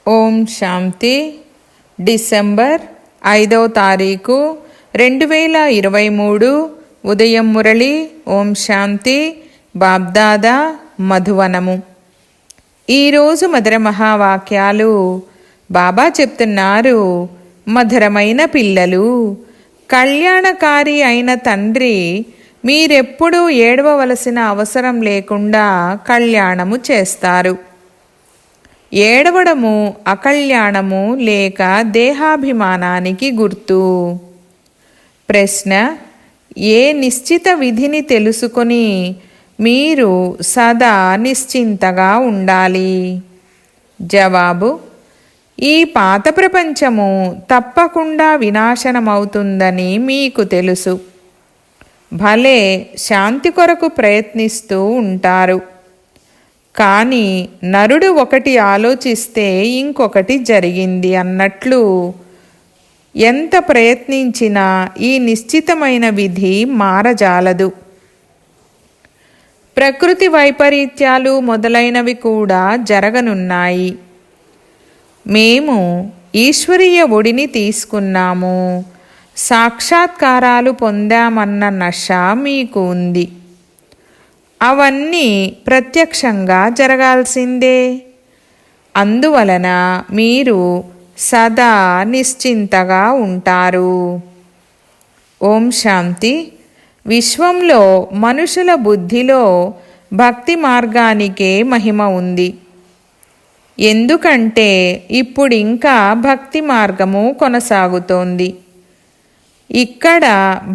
ఓం శాంతి. December 5వ తారీఖు 2023 ఉదయం మురళి. ఓం శాంతి. బాబ్దాదా మధువనము. ఈరోజు మధుర మహావాక్యాలు. బాబా చెప్తున్నారు, మధురమైన పిల్లలు, కళ్యాణకారి అయిన తండ్రి మీరెప్పుడూ ఏడవవలసిన అవసరం లేకుండా కళ్యాణము చేస్తారు. ఏడవడము అకళ్యాణము లేక దేహాభిమానానికి గుర్తు. ప్రశ్న: ఏ నిశ్చిత విధిని తెలుసుకొని మీరు సదా నిశ్చింతగా ఉండాలి? జవాబు: ఈ పాత ప్రపంచము తప్పకుండా వినాశనమవుతుందని మీకు తెలుసు. భలే శాంతి కొరకు ప్రయత్నిస్తూ ఉంటారు. కానీ నరుడు ఒకటి ఆలోచిస్తే ఇంకొకటి జరిగింది అన్నట్లు ఎంత ప్రయత్నించినా ఈ నిశ్చితమైన విధి మారజాలదు. ప్రకృతి వైపరీత్యాలు మొదలైనవి కూడా జరగనున్నాయి. మేము ఈశ్వరీయ ఒడిని తీసుకున్నాము, సాక్షాత్కారాలు పొందామన్న నష మీకు ఉంది. అవన్నీ ప్రత్యక్షంగా జరగాల్సిందే. అందువలన మీరు సదా నిశ్చింతగా ఉంటారు. ఓం శాంతి. విశ్వంలో మనుషుల బుద్ధిలో భక్తి మార్గానికే మహిమ ఉంది. ఎందుకంటే ఇప్పుడింకా భక్తి మార్గము కొనసాగుతోంది. ఇక్కడ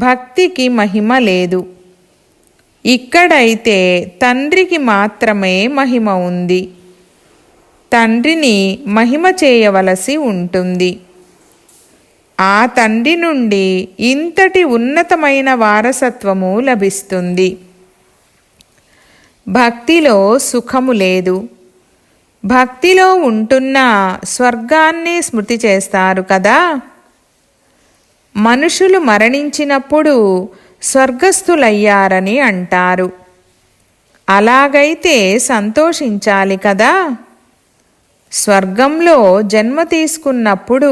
భక్తికి మహిమ లేదు. ఇక్కడైతే తండ్రికి మాత్రమే మహిమ ఉంది. తండ్రిని మహిమ చేయవలసి ఉంటుంది. ఆ తండ్రి నుండి ఇంతటి ఉన్నతమైన వారసత్వము లభిస్తుంది. భక్తిలో సుఖము లేదు. భక్తిలో ఉంటున్న స్వర్గాన్ని స్మృతి చేస్తారు కదా. మనుషులు మరణించినప్పుడు స్వర్గస్థులయ్యారని అంటారు. అలాగైతే సంతోషించాలి కదా. స్వర్గంలో జన్మ తీసుకున్నప్పుడు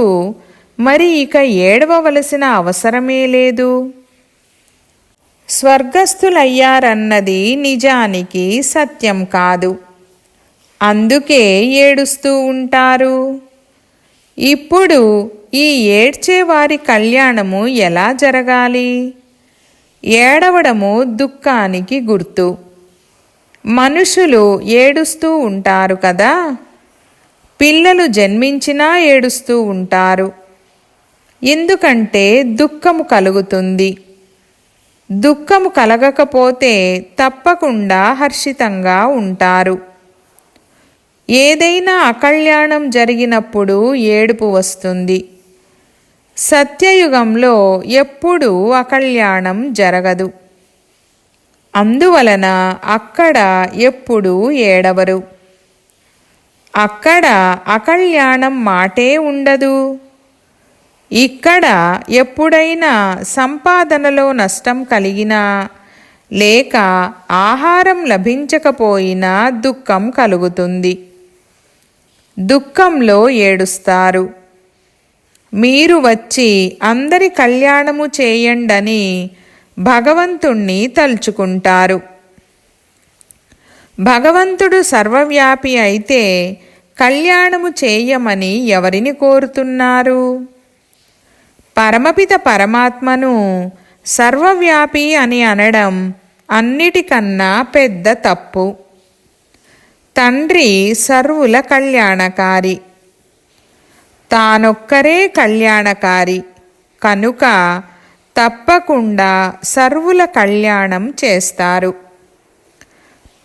మరి ఇక ఏడవవలసిన అవసరమే లేదు. స్వర్గస్థులయ్యారన్నది నిజానికి సత్యం కాదు. అందుకే ఏడుస్తూ ఉంటారు. ఇప్పుడు ఈ ఏడ్చేవారి కళ్యాణము ఎలా జరగాలి? ఏడవడము దుఃఖానికి గుర్తు. మనుషులు ఏడుస్తూ ఉంటారు కదా. పిల్లలు జన్మించినా ఏడుస్తూ ఉంటారు. ఎందుకంటే దుఃఖము కలుగుతుంది. దుఃఖము కలగకపోతే తప్పకుండా హర్షితంగా ఉంటారు. ఏదైనా అకళ్యాణం జరిగినప్పుడు ఏడుపు వస్తుంది. సత్యయుగంలో ఎప్పుడూ అకళ్యాణం జరగదు. అందువలన అక్కడ ఎప్పుడూ ఏడవరు. అక్కడ అకళ్యాణం మాటే ఉండదు. ఇక్కడ ఎప్పుడైనా సంపాదనలో నష్టం కలిగినా లేక ఆహారం లభించకపోయినా దుఃఖం కలుగుతుంది. దుఃఖంలో ఏడుస్తారు. మీరు వచ్చి అందరి కళ్యాణము చేయండని భగవంతుణ్ణి తలుచుకుంటారు. భగవంతుడు సర్వవ్యాపి అయితే కళ్యాణము చేయమని ఎవరిని కోరుతున్నారు? పరమపిత పరమాత్మను సర్వవ్యాపి అని అనడం అన్నిటికన్నా పెద్ద తప్పు. తండ్రి సర్వుల కళ్యాణకారి. తానొక్కరే కళ్యాణకారి కనుక తప్పకుండా సర్వుల కళ్యాణం చేస్తారు.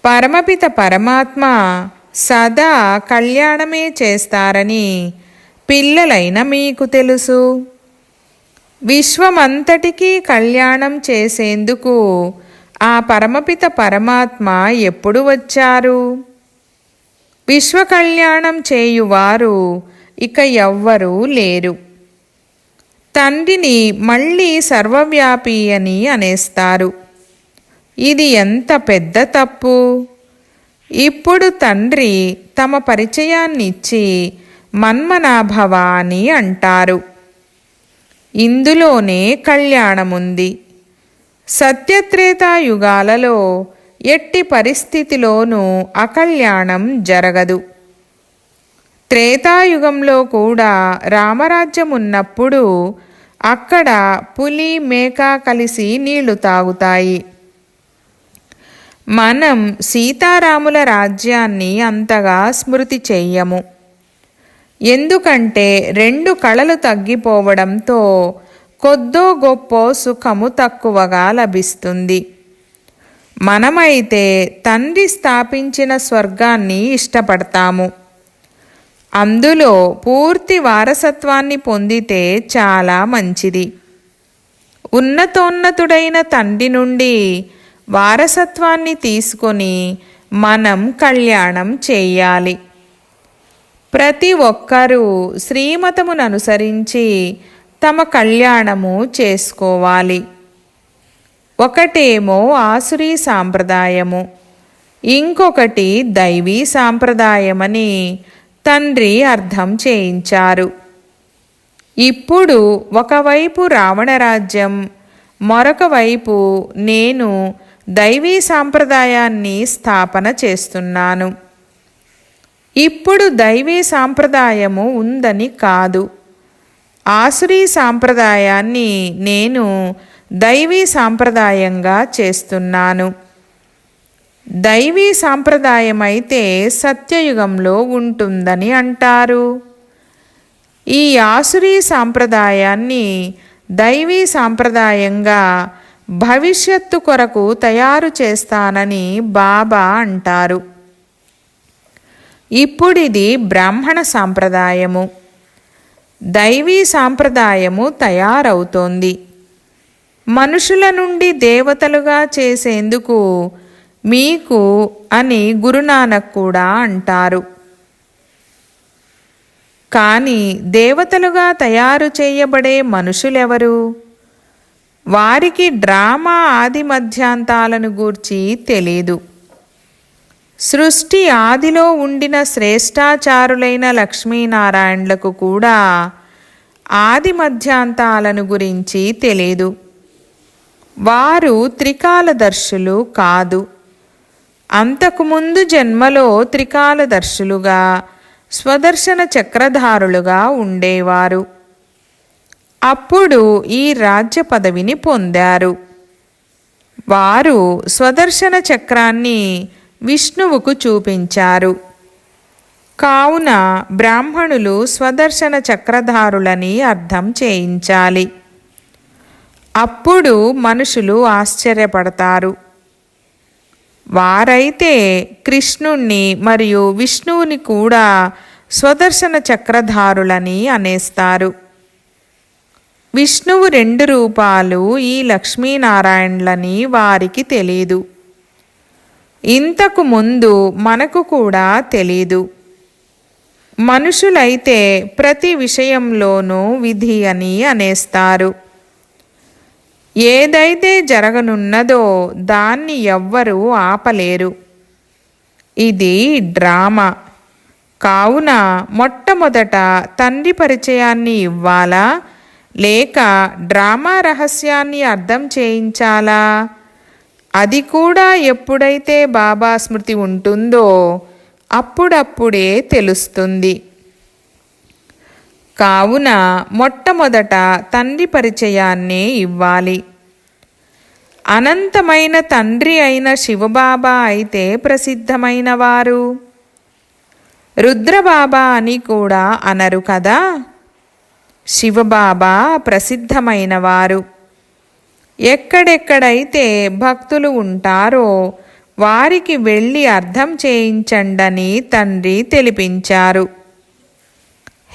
పరమపిత పరమాత్మ సదా కళ్యాణమే చేస్తారని పిల్లలైన మీకు తెలుసు. విశ్వమంతటికీ కళ్యాణం చేసేందుకు ఆ పరమపిత పరమాత్మ ఎప్పుడు వచ్చారు? విశ్వ కళ్యాణం చేయువారు ఇక ఎవ్వరూ లేరు. తండ్రిని మళ్ళీ సర్వవ్యాపి అని అనేస్తారు. ఇది ఎంత పెద్ద తప్పు! ఇప్పుడు తండ్రి తమ పరిచయాన్నిచ్చి మన్మనాభవ అని అంటారు. ఇందులోనే కళ్యాణముంది. సత్యత్రేతాయుగాలలో ఎట్టి పరిస్థితిలోనూ అకళ్యాణం జరగదు. త్రేతాయుగంలో కూడా రామరాజ్యం ఉన్నప్పుడు అక్కడ పులి మేక కలిసి నీళ్లు తాగుతాయి. మనం సీతారాముల రాజ్యాన్ని అంతగా స్మృతి చెయ్యము. ఎందుకంటే 2 కళలు తగ్గిపోవడంతో కొద్దో గొప్పో సుఖము తక్కువగా లభిస్తుంది. మనమైతే తండ్రి స్థాపించిన స్వర్గాన్ని ఇష్టపడతాము. అందులో పూర్తి వారసత్వాన్ని పొందితే చాలా మంచిది. ఉన్నతోన్నతుడైన తండ్రి నుండి వారసత్వాన్ని తీసుకొని మనం కళ్యాణం చేయాలి. ప్రతి ఒక్కరూ శ్రీమతమును అనుసరించి తమ కళ్యాణము చేసుకోవాలి. ఒకటేమో ఆసురీ సాంప్రదాయము, ఇంకొకటి దైవీ సాంప్రదాయమని తండ్రి అర్థం చేయించారు. ఇప్పుడు ఒకవైపు రావణరాజ్యం, మరొక వైపు నేను దైవీ సాంప్రదాయాన్ని స్థాపన చేస్తున్నాను. ఇప్పుడు దైవీ సాంప్రదాయము ఉందని కాదు, ఆసురీ సాంప్రదాయాన్ని నేను దైవీ సాంప్రదాయంగా చేస్తున్నాను. దైవీ సాంప్రదాయం అయితే సత్యయుగంలో ఉంటుందని అంటారు. ఈ ఆసురీ సాంప్రదాయాన్ని దైవీ సాంప్రదాయంగా భవిష్యత్తు కొరకు తయారు చేస్తానని బాబా అంటారు. ఇప్పుడిది బ్రాహ్మణ సాంప్రదాయము. దైవీ సాంప్రదాయము తయారవుతోంది. మనుషుల నుండి దేవతలుగా చేసేందుకు మీకు అని గురునానక్ కూడా అంటారు. కానీ దేవతలుగా తయారు చేయబడే మనుషులెవరు? వారికి డ్రామా ఆది మధ్యాంతాలను గూర్చి తెలీదు. సృష్టి ఆదిలో ఉండిన శ్రేష్టాచారులైన లక్ష్మీనారాయణులకు కూడా ఆది మధ్యాంతాలను గురించి తెలీదు. వారు త్రికాలదర్శులు కాదు. అంతకుముందు జన్మలో త్రికాలదర్శులుగా స్వదర్శన చక్రధారులుగా ఉండేవారు. అప్పుడు ఈ రాజ్య పదవిని పొందారు. వారు స్వదర్శన చక్రాన్ని విష్ణువుకు చూపించారు. కావున బ్రాహ్మణులు స్వదర్శన చక్రధారులని అర్థం చేయించాలి. అప్పుడు మనుషులు ఆశ్చర్యపడతారు. వారైతే కృష్ణుణ్ణి మరియు విష్ణువుని కూడా స్వదర్శన చక్రధారులని అనేస్తారు. విష్ణువు 2 రూపాలు ఈ లక్ష్మీనారాయణులని వారికి తెలీదు. ఇంతకు ముందు మనకు కూడా తెలీదు. మనుషులైతే ప్రతి విషయంలోనూ విధి అని అనేస్తారు. ఏదైతే జరగనున్నదో దాన్ని ఎవ్వరూ ఆపలేరు. ఇది డ్రామా. కావున మొట్టమొదట తండ్రి పరిచయాన్ని ఇవ్వాలా లేక డ్రామా రహస్యాన్ని అర్థం చేయించాలా? అది కూడా ఎప్పుడైతే బాబా స్మృతి ఉంటుందో అప్పుడప్పుడే తెలుస్తుంది. కావున మొట్టమొదట తండ్రి పరిచయాన్నే ఇవ్వాలి. అనంతమైన తండ్రి అయిన శివబాబా అయితే ప్రసిద్ధమైన వారు. రుద్రబాబా అని కూడా అనరు కదా. శివబాబా ప్రసిద్ధమైన వారు. ఎక్కడెక్కడైతే భక్తులు ఉంటారో వారికి వెళ్ళి అర్థం చేయించండని తండ్రి తెలిపించారు.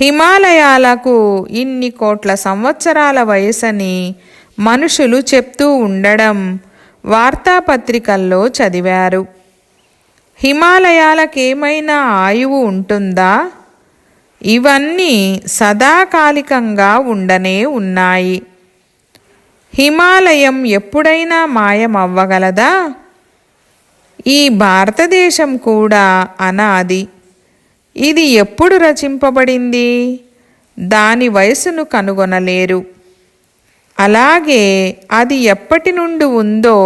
హిమాలయాలకు ఇన్ని కోట్ల సంవత్సరాల వయసని మనుషులు చెప్తూ ఉండడం వార్తాపత్రికల్లో చదివారు. హిమాలయాలకేమైనా ఆయువు ఉంటుందా? ఇవన్నీ సదాకాలికంగా ఉండనే ఉన్నాయి. హిమాలయం ఎప్పుడైనా మాయమవ్వగలదా? ఈ భారతదేశం కూడా అనాది. ఇది ఎప్పుడు రచింపబడింది? దాని వయసును కనుగొనలేరు. అలాగే అది ఎప్పటి నుండి ఉందో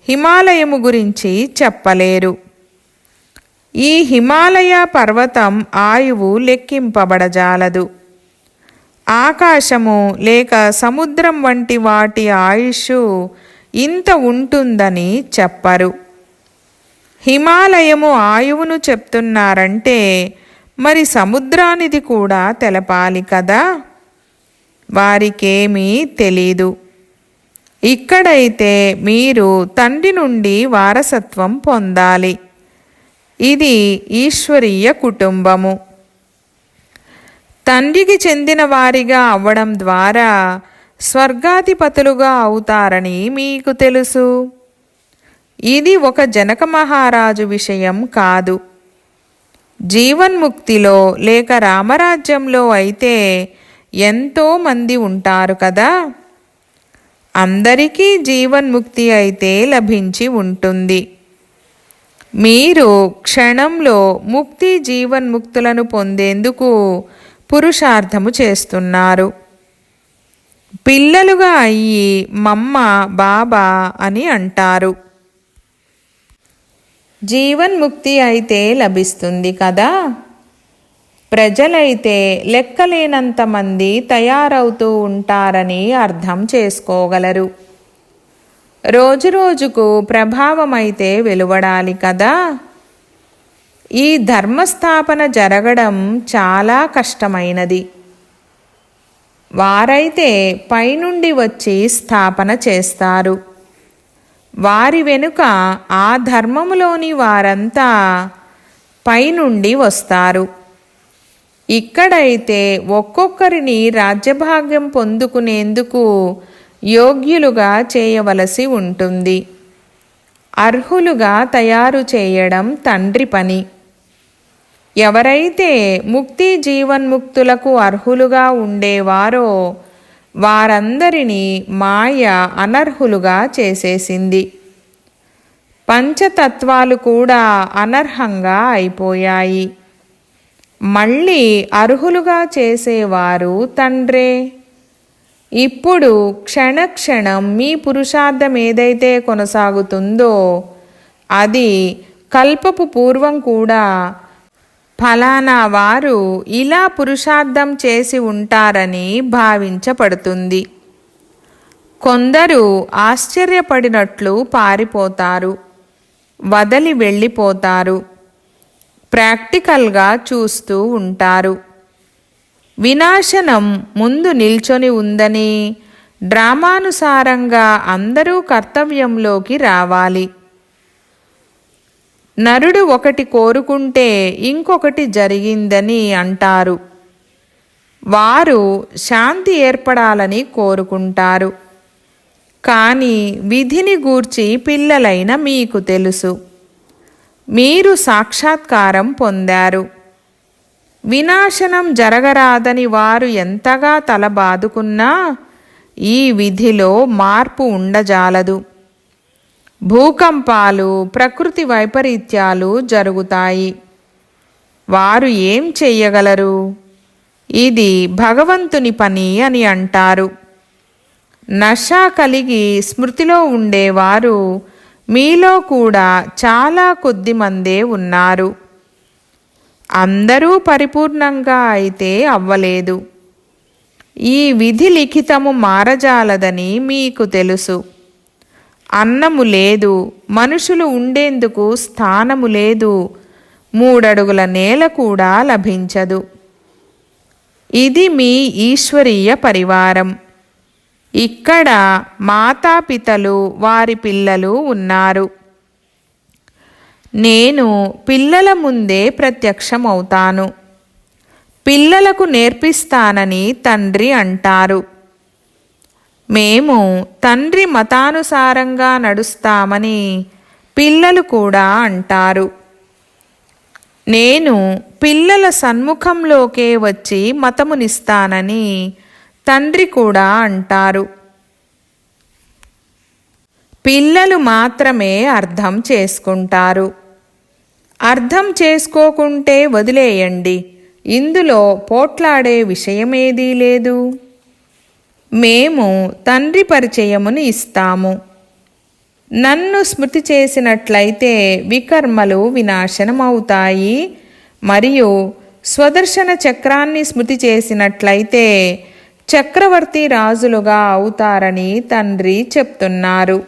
హిమాలయము గురించి చెప్పలేరు. ఈ హిమాలయ పర్వతం ఆయువు లెక్కింపబడజాలదు. ఆకాశము లేక సముద్రం వంటి వాటి ఆయుష్ ఇంత ఉంటుందని చెప్పరు. హిమాలయము ఆయువును చెప్తున్నారంటే మరి సముద్రానిది కూడా తెలపాలి కదా. వారికేమీ తెలీదు. ఇక్కడైతే మీరు తండ్రి నుండి వారసత్వం పొందాలి. ఇది ఈశ్వరీయ కుటుంబము. తండ్రికి చెందిన వారిగా అవ్వడం ద్వారా స్వర్గాధిపతులుగా అవుతారని మీకు తెలుసు. ఇది ఒక జనక మహారాజు విషయం కాదు. జీవన్ముక్తిలో లేక రామరాజ్యంలో అయితే ఎంతోమంది ఉంటారు కదా. అందరికీ జీవన్ముక్తి అయితే లభించి ఉంటుంది. మీరు క్షణంలో ముక్తి జీవన్ముక్తులను పొందేందుకు పురుషార్థము చేస్తున్నారు. పిల్లలుగా అయ్యి మమ్మ బాబా అని అంటారు. జీవన్ముక్తి అయితే లభిస్తుంది కదా. ప్రజలైతే లెక్కలేనంత మంది తయారవుతూ ఉంటారని అర్థం చేసుకోగలరు. రోజురోజుకు ప్రభావం అయితే వెలువడాలి కదా. ఈ ధర్మస్థాపన జరగడం చాలా కష్టమైనది. వారైతే పైనుండి వచ్చి స్థాపన చేస్తారు. వారి వెనుక ఆ ధర్మములోని వారంతా పైనుండి వస్తారు. ఇక్కడైతే ఒక్కొక్కరిని రాజ్యభాగ్యం పొందుకునేందుకు యోగ్యులుగా చేయవలసి ఉంటుంది. అర్హులుగా తయారు చేయడం తండ్రి పని. ఎవరైతే ముక్తి జీవన్ముక్తులకు అర్హులుగా ఉండేవారో వారందరినీ మాయ అనర్హులుగా చేసేసింది. పంచతత్వాలు కూడా అనర్హంగా అయిపోయాయి. మళ్ళీ అర్హులుగా చేసేవారు తండ్రే. ఇప్పుడు క్షణక్షణం మీ పురుషార్థం ఏదైతే కొనసాగుతుందో అది కల్పపు పూర్వం కూడా ఫలానా వారు ఇలా పురుషార్థం చేసి ఉంటారని భావించబడుతుంది. కొందరు ఆశ్చర్యపడినట్లు పారిపోతారు, వదిలి వెళ్ళిపోతారు, ప్రాక్టికల్గా చూస్తూ ఉంటారు. వినాశనం ముందు నిల్చొని ఉందని డ్రామానుసారంగా అందరూ కర్తవ్యంలోకి రావాలి. నరుడు ఒకటి కోరుకుంటే ఇంకొకటి జరిగిందని అంటారు. వారు శాంతి ఏర్పడాలని కోరుకుంటారు. కానీ విధిని గూర్చి పిల్లలైన మీకు తెలుసు. మీరు సాక్షాత్కారం పొందారు. వినాశనం జరగరాదని వారు ఎంతగా తలబాదుకున్నా ఈ విధిలో మార్పు ఉండజాలదు. భూకంపాలు, ప్రకృతి వైపరీత్యాలు జరుగుతాయి. వారు ఏం చెయ్యగలరు? ఇది భగవంతుని పని అని అంటారు. నశ కలిగి స్మృతిలో ఉండేవారు మీలో కూడా చాలా కొద్ది మందే ఉన్నారు. అందరూ పరిపూర్ణంగా అయితే అవ్వలేదు. ఈ విధి లిఖితము మారజాలదని మీకు తెలుసు. అన్నము లేదు, మనుషులు ఉండేందుకు స్థానము లేదు, 3 అడుగుల నేల కూడా లభించదు. ఇది మీ ఈశ్వరీయ పరివారం. ఇక్కడ మాతాపితలు వారి పిల్లలు ఉన్నారు. నేను పిల్లల ముందే ప్రత్యక్షమవుతాను. పిల్లలకు నేర్పిస్తానని తండ్రి అంటారు. మేము తండ్రి మతానుసారంగా నడుస్తామని పిల్లలు కూడా అంటారు. నేను పిల్లల సన్ముఖంలోకే వచ్చి మతమునిస్తానని తండ్రి కూడా అంటారు. పిల్లలు మాత్రమే అర్థం చేసుకుంటారు. అర్థం చేసుకోకుంటే వదిలేయండి. ఇందులో పోట్లాడే విషయమేదీ లేదు. మేము తండ్రి పరిచయమును ఇస్తాము. నన్ను స్మృతి చేసినట్లయితే వికర్మలు వినాశనమవుతాయి, మరియు స్వదర్శన చక్రాన్ని స్మృతి చేసినట్లయితే చక్రవర్తి రాజులుగా అవుతారని తండ్రి చెప్తున్నారు.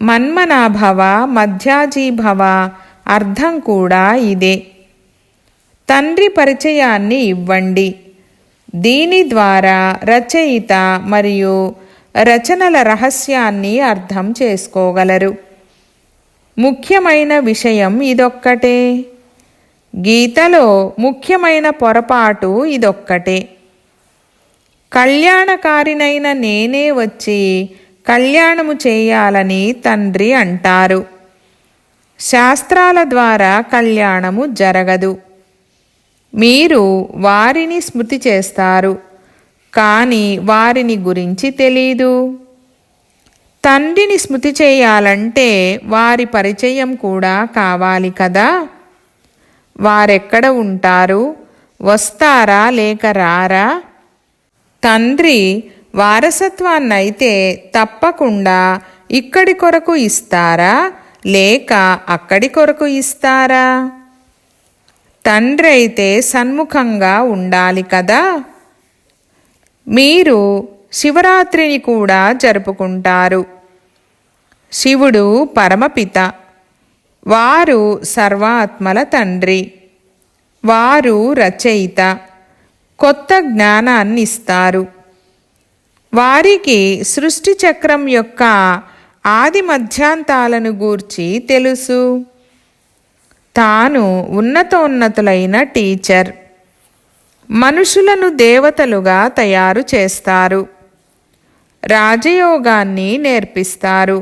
మన్మనాభవ మధ్యాజీభవ అర్థం కూడా ఇదే. తండ్రి పరిచయాన్ని ఇవ్వండి. దీని ద్వారా రచయిత మరియు రచనల రహస్యాన్ని అర్థం చేసుకోగలరు. ముఖ్యమైన విషయం ఇదొక్కటే. గీతలో ముఖ్యమైన పొరపాటు ఇదొక్కటే. కళ్యాణకారినైన నేనే వచ్చి కళ్యాణము చేయాలని తండ్రి అంటారు. శాస్త్రాల ద్వారా కళ్యాణము జరగదు. మీరు వారిని స్మృతి చేస్తారు, కానీ వారిని గురించి తెలీదు. తండ్రిని స్మృతి చేయాలంటే వారి పరిచయం కూడా కావాలి కదా. వారెక్కడ ఉంటారు? వస్తారా లేక రారా? తండ్రి వారసత్వాన్నైతే తప్పకుండా ఇక్కడి కొరకు ఇస్తారా లేక అక్కడి కొరకు ఇస్తారా? తండ్రి అయితే సన్ముఖంగా ఉండాలి కదా. మీరు శివరాత్రిని కూడా జరుపుకుంటారు. శివుడు పరమపిత. వారు సర్వాత్మల తండ్రి. వారు రచయిత. కొత్త జ్ఞానాన్ని ఇస్తారు. వారికి సృష్టి చక్రం యొక్క ఆది మధ్యాంతాలను గూర్చి తెలుసు. తాను ఉన్నతోన్నతులైన టీచర్. మనుషులను దేవతలుగా తయారు చేస్తారు. రాజయోగాన్ని నేర్పిస్తారు.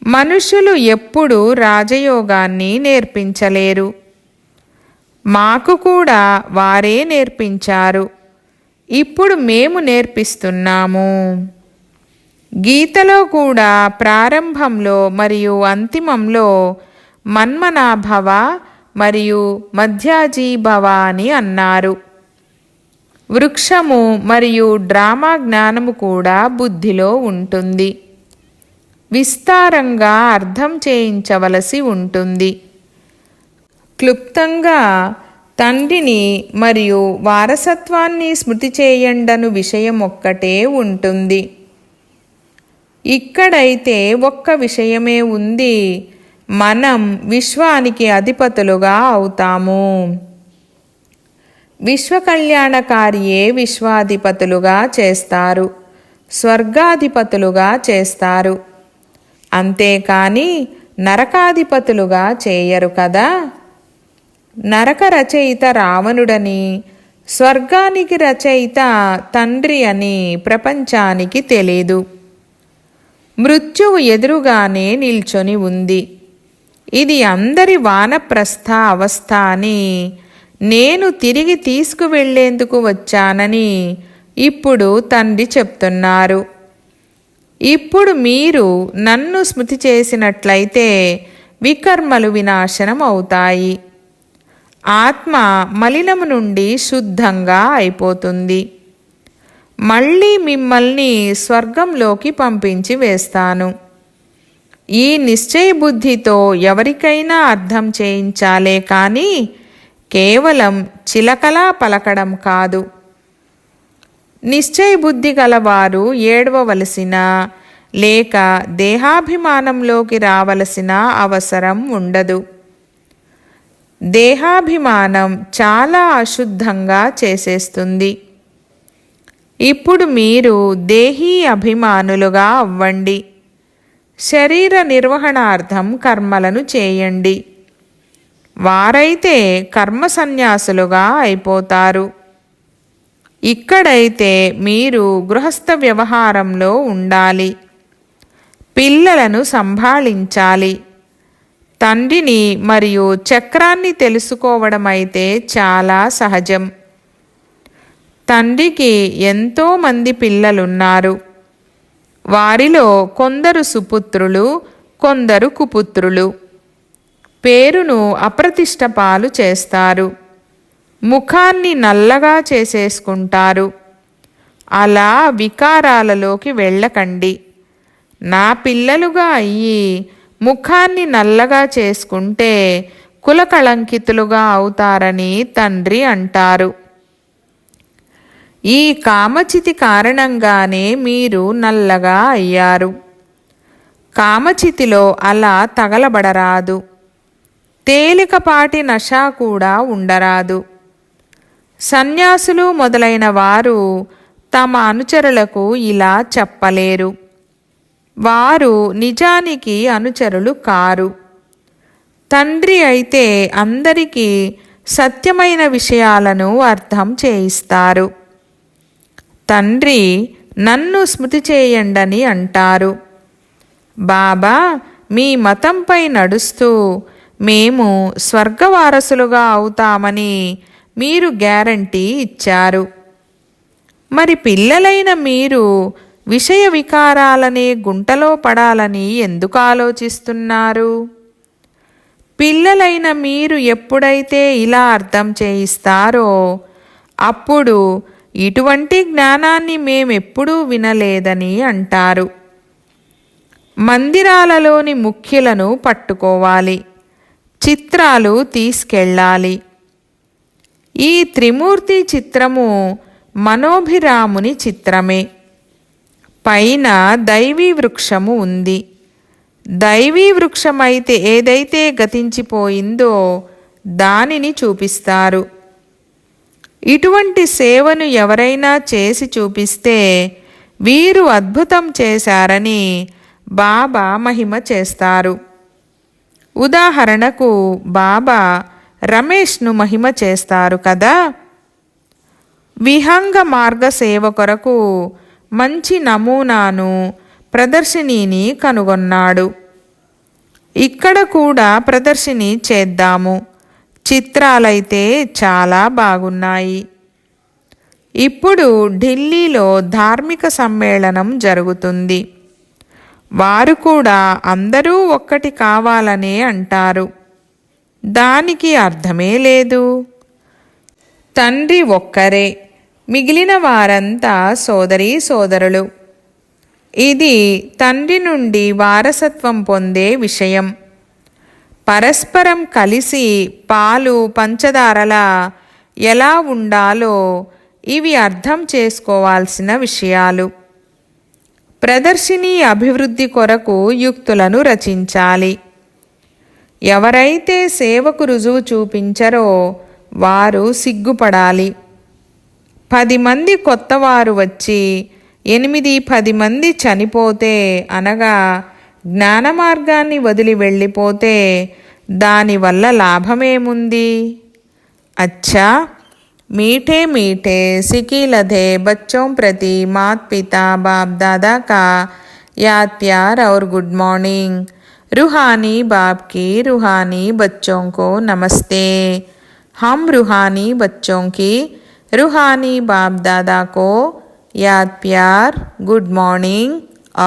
మనుషులు ఎప్పుడూ రాజయోగాన్ని నేర్పించలేరు. మాకు కూడా వారే నేర్పించారు. ఇప్పుడు మేము నేర్పిస్తున్నాము. గీతలో కూడా ప్రారంభంలో మరియు అంతిమంలో మన్మనాభవ మరియు మధ్యాజీభవ అని అన్నారు. వృక్షము మరియు డ్రామా జ్ఞానము కూడా బుద్ధిలో ఉంటుంది. విస్తారంగా అర్థం చేయించవలసి ఉంటుంది. క్లుప్తంగా తండ్రిని మరియు వారసత్వాన్ని స్మృతి చేయండను విషయం ఒక్కటే ఉంటుంది. ఇక్కడైతే ఒక్క విషయమే ఉంది. మనం విశ్వానికి అధిపతులుగా అవుతాము. విశ్వకళ్యాణకారియే విశ్వాధిపతులుగా చేస్తారు, స్వర్గాధిపతులుగా చేస్తారు. అంతేకాని నరకాధిపతులుగా చేయరు కదా. నరక రచయిత రావణుడని, స్వర్గానికి రచయిత తండ్రి అని ప్రపంచానికి తెలీదు. మృత్యువు ఎదురుగానే నిల్చొని ఉంది. ఇది అందరి వానప్రస్థ అవస్థ అని, నేను తిరిగి తీసుకువెళ్లేందుకు వచ్చానని ఇప్పుడు తండ్రి చెప్తున్నారు. ఇప్పుడు మీరు నన్ను స్మృతి చేసినట్లయితే వికర్మలు వినాశనం అవుతాయి. ఆత్మ మలినము నుండి శుద్ధంగా అయిపోతుంది. మళ్ళీ మిమ్మల్ని స్వర్గంలోకి పంపించి వేస్తాను. ఈ నిశ్చయ బుద్ధితో ఎవరికైనా అర్థం చేయించాలే కానీ కేవలం చిలకలా పలకడం కాదు. నిశ్చయ బుద్ధి గలవారు ఏడవవలసిన లేక దేహాభిమానంలోకి రావలసిన అవసరం ఉండదు. దేహాభిమానం చాలా అశుద్ధంగా చేసేస్తుంది. ఇప్పుడు మీరు దేహీ అభిమానులుగా అవ్వండి. శరీర నిర్వహణార్థం కర్మలను చేయండి. వారైతే కర్మ సన్యాసులుగా అయిపోతారు. ఇక్కడైతే మీరు గృహస్థ వ్యవహారంలో ఉండాలి. పిల్లలను సంభాళించాలి. తండ్రిని మరియు చక్రాన్ని తెలుసుకోవడం అయితే చాలా సహజం. తండ్రికి ఎంతోమంది పిల్లలున్నారు. వారిలో కొందరు సుపుత్రులు, కొందరు కుపుత్రులు. పేరును అప్రతిష్ట పాలు చేస్తారు. ముఖాన్ని నల్లగా చేసేసుకుంటారు. అలా వికారాలలోకి వెళ్ళకండి. నా పిల్లలుగా అయ్యి ముఖాన్ని నల్లగా చేసుకుంటే కులకళంకితులుగా అవుతారని తండ్రి అంటారు. ఈ కామచితి కారణంగానే మీరు నల్లగా అయ్యారు. కామచితిలో అలా తగలబడరాదు. తేలికపాటి నశ కూడా ఉండరాదు. సన్యాసులు మొదలైన వారు తమ అనుచరులకు ఇలా చెప్పలేరు. వారు నిజానికి అనుచరులు కారు. తండ్రి అయితే అందరికీ సత్యమైన విషయాలను అర్థం చేయిస్తారు. తండ్రి నన్ను స్మృతి చేయండని అంటారు. బాబా మీ మతంపై నడుస్తూ మేము స్వర్గవారసులుగా అవుతామని మీరు గ్యారంటీ ఇచ్చారు. మరి పిల్లలైన మీరు విషయ వికారాలనే గుంటలో పడాలని ఎందుకు ఆలోచిస్తున్నారు? పిల్లలైన మీరు ఎప్పుడైతే ఇలా అర్థం చేయిస్తారో అప్పుడు ఇటువంటి జ్ఞానాన్ని మేమెప్పుడూ వినలేదని అంటారు. మందిరాలలోని ముఖ్యులను పట్టుకోవాలి. చిత్రాలు తీసుకెళ్ళాలి. ఈ త్రిమూర్తి చిత్రము మనోభిరాముని చిత్రమే. పైన దైవీ వృక్షము ఉంది. దైవీ వృక్షమైతే ఏదైతే గతించిపోయిందో దానిని చూపిస్తారు. ఇటువంటి సేవను ఎవరైనా చేసి చూపిస్తే వీరు అద్భుతం చేశారని బాబా మహిమ చేస్తారు. ఉదాహరణకు బాబా రమేష్ను మహిమ చేస్తారు కదా. విహంగ మార్గ సేవ కొరకు మంచి నమూనాను ప్రదర్శినిని కనుగొన్నాడు. ఇక్కడ కూడా ప్రదర్శిని చేద్దాము. చిత్రాలైతే చాలా బాగున్నాయి. ఇప్పుడు ఢిల్లీలో ధార్మిక సమ్మేళనం జరుగుతుంది. వారు కూడా అందరూ ఒక్కటి కావాలనే అంటారు. దానికి అర్థమే లేదు. తండ్రి ఒక్కరే, మిగిలిన వారంతా సోదరీ సోదరులు. ఇది తండ్రి నుండి వారసత్వం పొందే విషయం. పరస్పరం కలిసి పాలు పంచదారలా ఎలా ఉండాలో ఇవి అర్థం చేసుకోవాల్సిన విషయాలు. ప్రదర్శిని అభివృద్ధి కొరకు యుక్తులను రచించాలి. ఎవరైతే సేవకు రుజువు చూపించరో వారు సిగ్గుపడాలి. 10 మంది కొత్తవారు వచ్చి 8-10 మంది చనిపోతే అనగా జ్ఞాన మార్గాన్ని వదిలి వెళ్ళిపోతే దానివల్ల లాభమేముంది? అచ్చా, मीठे मीठे सिकीलधे बच्चों प्रति मात पिता बाप दादा का याद प्यार और गुड मॉर्निंग. रूहानी बाप की रूहानी बच्चों को नमस्ते. हम रूहानी बच्चों की रूहानी बाप दादा को याद प्यार गुड मॉर्निंग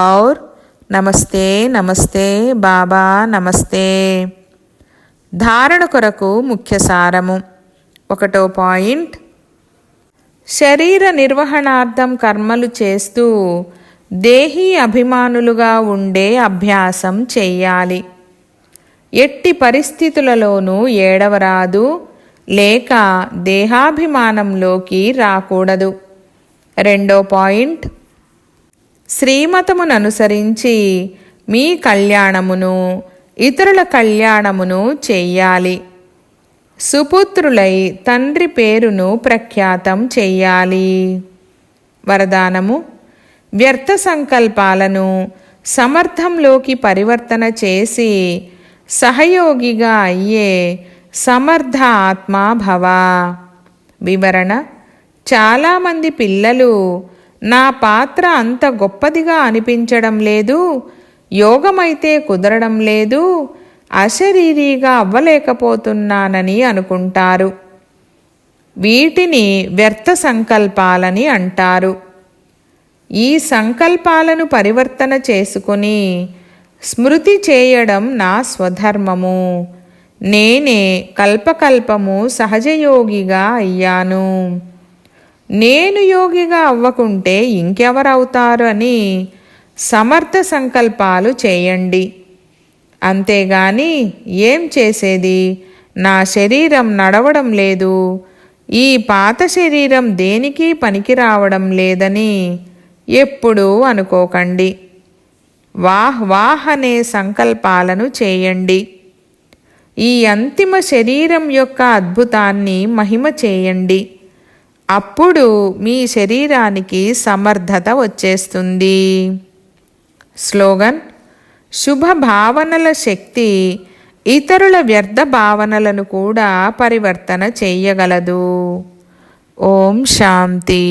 और నమస్తే నమస్తే బాబా నమస్తే. ధారణ కొరకు ముఖ్య సారము. 1వ పాయింట్, శరీర నిర్వహణార్థం కర్మలు చేస్తూ దేహీ అభిమానులుగా ఉండే అభ్యాసం చెయ్యాలి. ఎట్టి పరిస్థితులలోనూ ఏడవరాదు లేక దేహాభిమానంలోకి రాకూడదు. 2వ పాయింట్, శ్రీమతముననుసరించి మీ కళ్యాణమును ఇతరుల కళ్యాణమును చెయ్యాలి. సుపుత్రులై తండ్రి పేరును ప్రఖ్యాతం చెయ్యాలి. వరదానము: వ్యర్థ సంకల్పాలను సమర్థంలోకి పరివర్తన చేసి సహయోగిగా అయ్యే సమర్థ ఆత్మా భవ. వివరణ: చాలామంది పిల్లలు నా పాత్ర అంత గొప్పదిగా అనిపించడం లేదు, యోగమైతే కుదరడం లేదు, అశరీరీగా అవ్వలేకపోతున్నానని అనుకుంటారు. వీటిని వ్యర్థ సంకల్పాలని అంటారు. ఈ సంకల్పాలను పరివర్తన చేసుకుని స్మృతి చేయడం నా స్వధర్మము, నేనే కల్పకల్పము సహజయోగిగా అయ్యాను. నేను యోగిగా అవ్వకుంటే ఇంకెవరవుతారు అని సమర్థ సంకల్పాలు చేయండి. అంతేగాని ఏం చేసేది, నా శరీరం నడవడం లేదు, ఈ పాత శరీరం దేనికి పనికి రావడం లేదని ఎప్పుడూ అనుకోకండి. వాహ్ వాహ్ అనే సంకల్పాలను చేయండి. ఈ అంతిమ శరీరం యొక్క అద్భుతాన్ని మహిమ చేయండి. అప్పుడు మీ శరీరానికి సమర్థత వచ్చేస్తుంది. స్లోగన్: శుభ భావనల శక్తి ఇతరుల వ్యర్థ భావనలను కూడా పరివర్తన చేయగలదు. ఓం శాంతి.